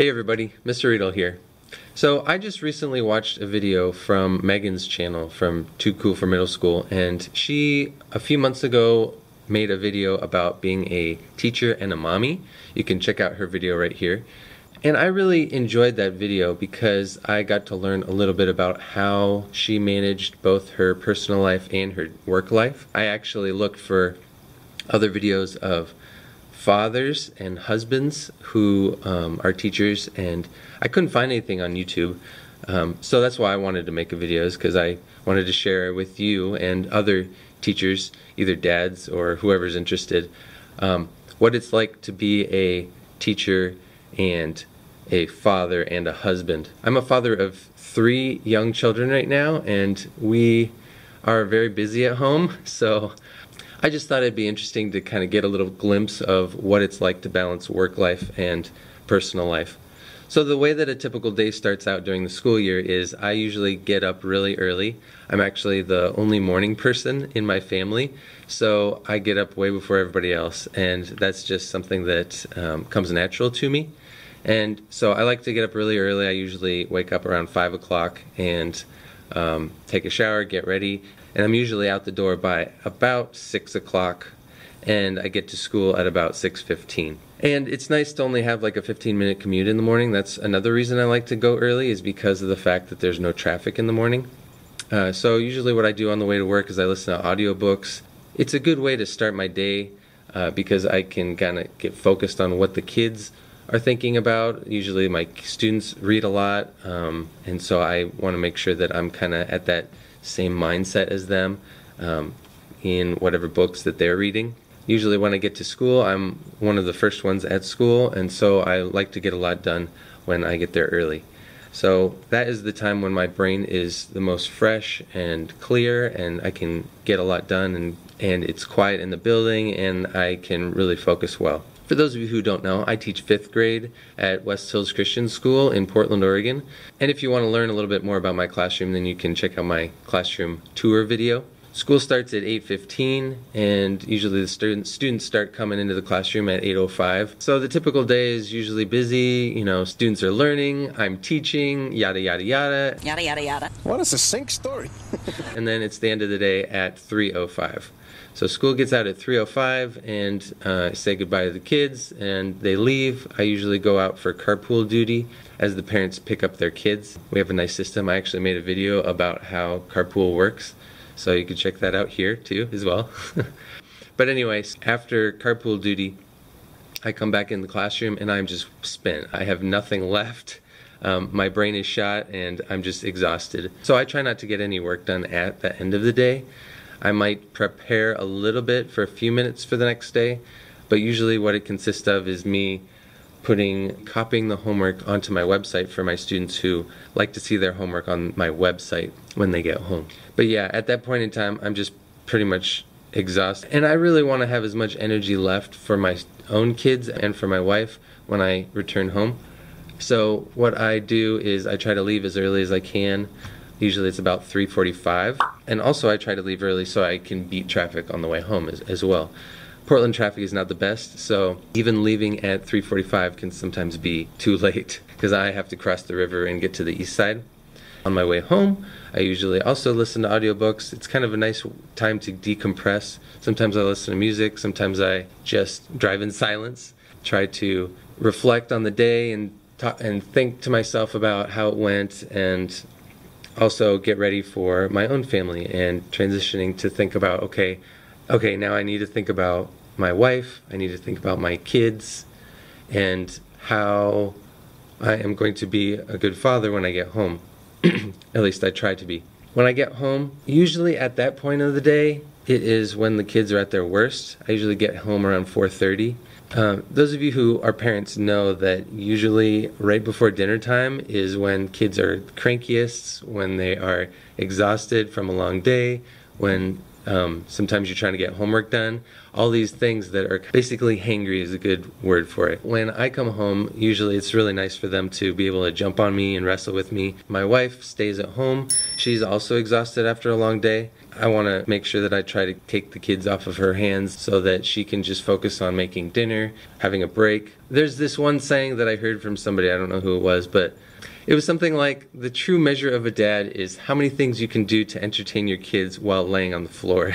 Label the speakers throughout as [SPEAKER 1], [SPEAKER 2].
[SPEAKER 1] Hey everybody, Mr. Riedl here. So I just recently watched a video from Megan's channel from Too Cool for Middle School, and she a few months ago made a video about being a teacher and a mommy. You can check out her video right here. And I really enjoyed that video because I got to learn a little bit about how she managed both her personal life and her work life. I actually looked for other videos of fathers and husbands who are teachers, and I couldn't find anything on YouTube. So that's why I wanted to make a video, is because I wanted to share with you and other teachers, either dads or whoever's interested, what it's like to be a teacher and a father and a husband. I'm a father of 3 young children right now, and we are very busy at home, so I just thought it'd be interesting to kind of get a little glimpse of what it's like to balance work life and personal life. So the way that a typical day starts out during the school year is I usually get up really early. I'm actually the only morning person in my family, so I get up way before everybody else, and that's just something that comes natural to me. And so I like to get up really early. I usually wake up around 5 o'clock and take a shower, get ready, and I'm usually out the door by about 6 o'clock, and I get to school at about 6:15. And it's nice to only have like a 15-minute commute in the morning. That's another reason I like to go early, is because of the fact that there's no traffic in the morning. So usually what I do on the way to work is I listen to audiobooks. It's a good way to start my day because I can kind of get focused on what the kids are thinking about. Usually my students read a lot, and so I want to make sure that I'm kind of at that same mindset as them in whatever books that they're reading. Usually when I get to school, I'm one of the first ones at school, and so I like to get a lot done when I get there early. So that is the time when my brain is the most fresh and clear, and I can get a lot done, and it's quiet in the building, and I can really focus well. For those of you who don't know, I teach 5th grade at West Hills Christian School in Portland, Oregon. And if you want to learn a little bit more about my classroom, then you can check out my classroom tour video. School starts at 8:15, and usually the students start coming into the classroom at 8:05. So the typical day is usually busy. You know, students are learning, I'm teaching, yada yada yada.
[SPEAKER 2] Yada yada yada.
[SPEAKER 3] What a succinct story.
[SPEAKER 1] And then it's the end of the day at 3:05. So school gets out at 3:05, and say goodbye to the kids, and they leave. I usually go out for carpool duty as the parents pick up their kids. We have a nice system. I actually made a video about how carpool works, so you can check that out here too as well. But anyways, after carpool duty, I come back in the classroom and I'm just spent. I have nothing left. My brain is shot and I'm just exhausted. So I try not to get any work done at the end of the day. I might prepare a little bit for a few minutes for the next day, but usually what it consists of is me copying the homework onto my website for my students who like to see their homework on my website when they get home. But yeah, at that point in time, I'm just pretty much exhausted, and I really want to have as much energy left for my own kids and for my wife when I return home. So what I do is I try to leave as early as I can. Usually it's about 3:45, and also I try to leave early so I can beat traffic on the way home as well. Portland traffic is not the best, so even leaving at 3:45 can sometimes be too late because I have to cross the river and get to the east side. On my way home, I usually also listen to audiobooks. It's kind of a nice time to decompress. Sometimes I listen to music, sometimes I just drive in silence, try to reflect on the day and think to myself about how it went, and also get ready for my own family and transitioning to think about, okay, now I need to think about my wife, I need to think about my kids, and how I am going to be a good father when I get home. At least I try to be. When I get home, usually at that point of the day, it is when the kids are at their worst. I usually get home around 4:30. Those of you who are parents know that usually right before dinner time is when kids are crankiest, when they are exhausted from a long day, when sometimes you're trying to get homework done. All these things that are basically hangry is a good word for it. When I come home, usually it's really nice for them to be able to jump on me and wrestle with me. My wife stays at home. She's also exhausted after a long day. I want to make sure that I try to take the kids off of her hands so that she can just focus on making dinner, having a break. There's this one saying that I heard from somebody, I don't know who it was, but it was something like, the true measure of a dad is how many things you can do to entertain your kids while laying on the floor.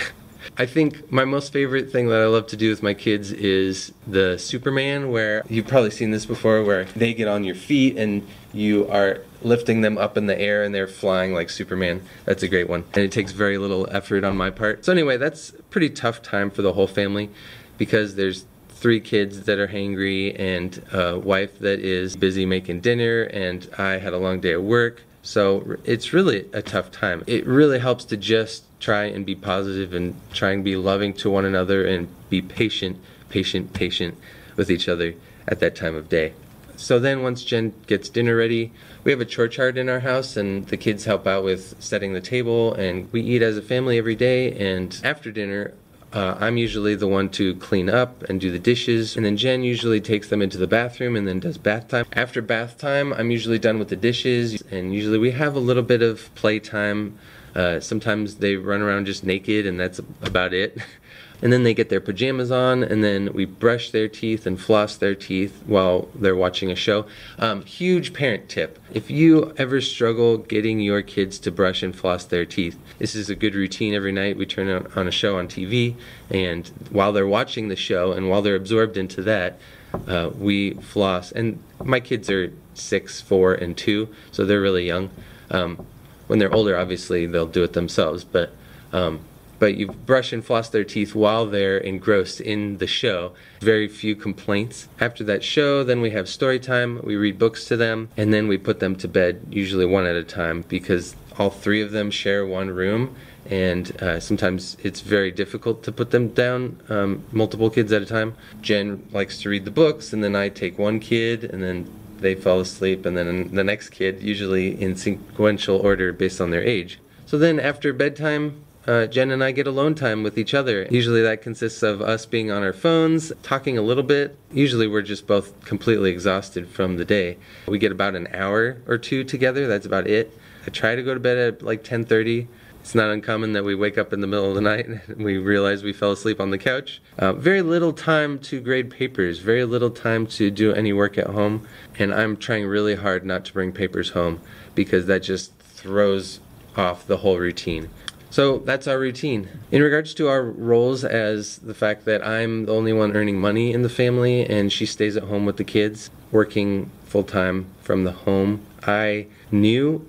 [SPEAKER 1] I think my most favorite thing that I love to do with my kids is the Superman, where you've probably seen this before, where they get on your feet and you are lifting them up in the air and they're flying like Superman. That's a great one. And it takes very little effort on my part. So anyway, that's a pretty tough time for the whole family because there's 3 kids that are hangry and a wife that is busy making dinner, and I had a long day at work. So it's really a tough time. It really helps to just try and be positive and try and be loving to one another and be patient with each other at that time of day. So then once Jen gets dinner ready, we have a chore chart in our house and the kids help out with setting the table, and we eat as a family every day. And after dinner, I'm usually the one to clean up and do the dishes, and then Jen usually takes them into the bathroom and then does bath time. After bath time, I'm usually done with the dishes, and usually we have a little bit of playtime. Sometimes they run around just naked and that's about it. And then they get their pajamas on, and then we brush their teeth and floss their teeth while they're watching a show. Huge parent tip. If you ever struggle getting your kids to brush and floss their teeth, this is a good routine every night. We turn on a show on TV, and while they're watching the show and while they're absorbed into that, we floss. And my kids are 6, 4, and 2, so they're really young. When they're older, obviously, they'll do it themselves, but you brush and floss their teeth while they're engrossed in the show. Very few complaints. After that show, then we have story time. We read books to them, and then we put them to bed, usually one at a time, because all 3 of them share one room, and sometimes it's very difficult to put them down, multiple kids at a time. Jen likes to read the books, and then I take one kid, and then they fall asleep, and then the next kid, usually in sequential order based on their age. So then after bedtime, Jen and I get alone time with each other. Usually that consists of us being on our phones, talking a little bit. Usually we're just both completely exhausted from the day. We get about an hour or 2 together, that's about it. I try to go to bed at like 10:30. It's not uncommon that we wake up in the middle of the night and we realize we fell asleep on the couch. Very little time to grade papers, very little time to do any work at home, and I'm trying really hard not to bring papers home because that just throws off the whole routine. So that's our routine. In regards to our roles, as the fact that I'm the only one earning money in the family and she stays at home with the kids, working full-time from the home, I knew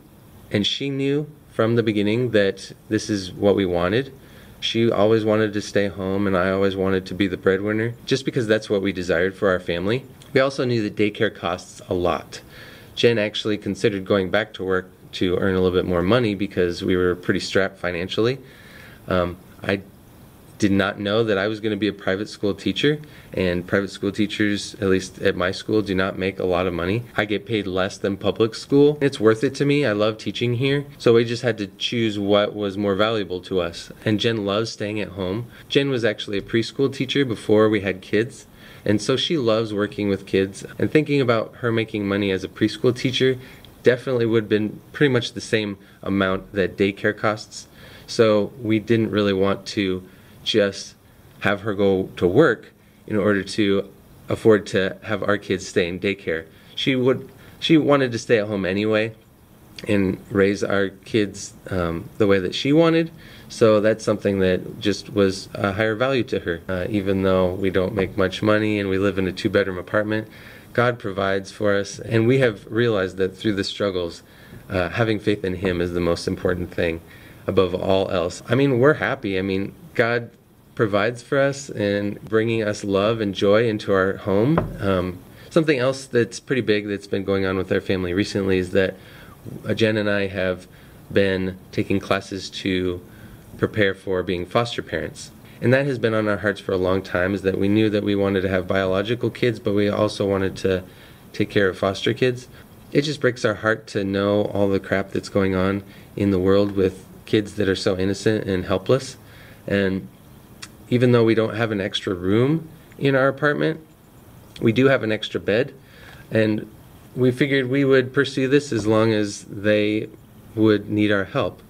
[SPEAKER 1] and she knew from the beginning that this is what we wanted. She always wanted to stay home and I always wanted to be the breadwinner, just because that's what we desired for our family. We also knew that daycare costs a lot. Jen actually considered going back to work to earn a little bit more money because we were pretty strapped financially. I did not know that I was going to be a private school teacher, and private school teachers, at least at my school, do not make a lot of money. I get paid less than public school. It's worth it to me. I love teaching here, so we just had to choose what was more valuable to us. And Jen loves staying at home. Jen was actually a preschool teacher before we had kids, and so she loves working with kids. And thinking about her making money as a preschool teacher definitely would have been pretty much the same amount that daycare costs. So we didn't really want to just have her go to work in order to afford to have our kids stay in daycare. She wanted to stay at home anyway and raise our kids the way that she wanted. So that's something that just was a higher value to her. Even though we don't make much money and we live in a 2-bedroom apartment, God provides for us, and we have realized that through the struggles, having faith in Him is the most important thing above all else. I mean, we're happy. I mean, God provides for us and bringing us love and joy into our home. Something else that's pretty big that's been going on with our family recently is that Jen and I have been taking classes to prepare for being foster parents. And that has been on our hearts for a long time, is that we knew that we wanted to have biological kids, but we also wanted to take care of foster kids. It just breaks our heart to know all the crap that's going on in the world with kids that are so innocent and helpless. And even though we don't have an extra room in our apartment, we do have an extra bed. And we figured we would pursue this as long as they would need our help.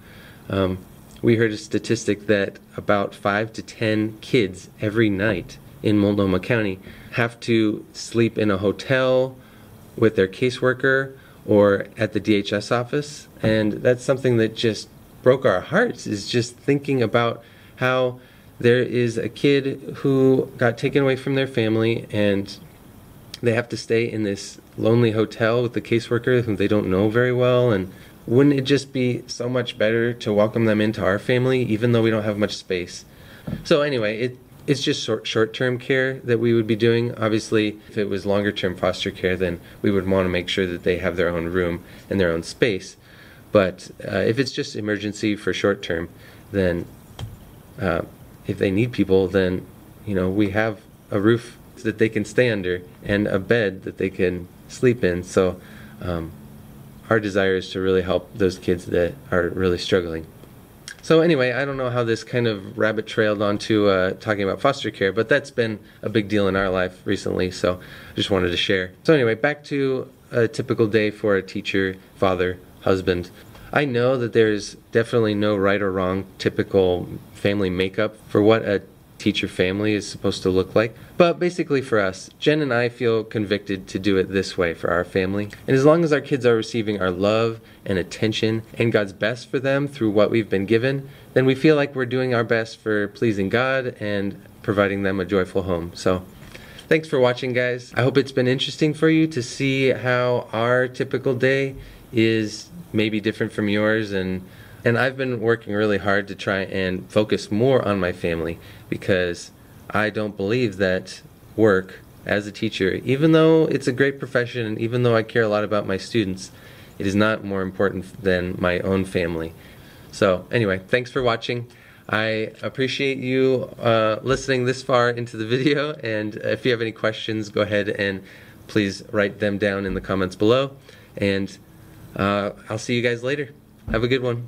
[SPEAKER 1] we heard a statistic that about 5 to 10 kids every night in Multnomah County have to sleep in a hotel with their caseworker or at the DHS office. And that's something that just broke our hearts, is just thinking about how there is a kid who got taken away from their family and they have to stay in this lonely hotel with the caseworker whom they don't know very well. And wouldn't it just be so much better to welcome them into our family, even though we don't have much space? So anyway, it's just short-term care that we would be doing. Obviously, if it was longer-term foster care, then we would want to make sure that they have their own room and their own space. But if it's just emergency for short-term, then if they need people, then we have a roof that they can stay under and a bed that they can sleep in. So our desire is to really help those kids that are really struggling. So anyway, I don't know how this kind of rabbit trailed onto talking about foster care, but that's been a big deal in our life recently, so I just wanted to share. So anyway, back to a typical day for a teacher, father, husband. I know that there's definitely no right or wrong typical family makeup for what a teacher family is supposed to look like. But basically for us, Jen and I feel convicted to do it this way for our family. And as long as our kids are receiving our love and attention and God's best for them through what we've been given, then we feel like we're doing our best for pleasing God and providing them a joyful home. So thanks for watching, guys. I hope it's been interesting for you to see how our typical day is maybe different from yours, and I've been working really hard to try and focus more on my family, because I don't believe that work as a teacher, even though it's a great profession and even though I care a lot about my students, it is not more important than my own family. So anyway, thanks for watching. I appreciate you listening this far into the video, and if you have any questions, go ahead and please write them down in the comments below, and I'll see you guys later. Have a good one.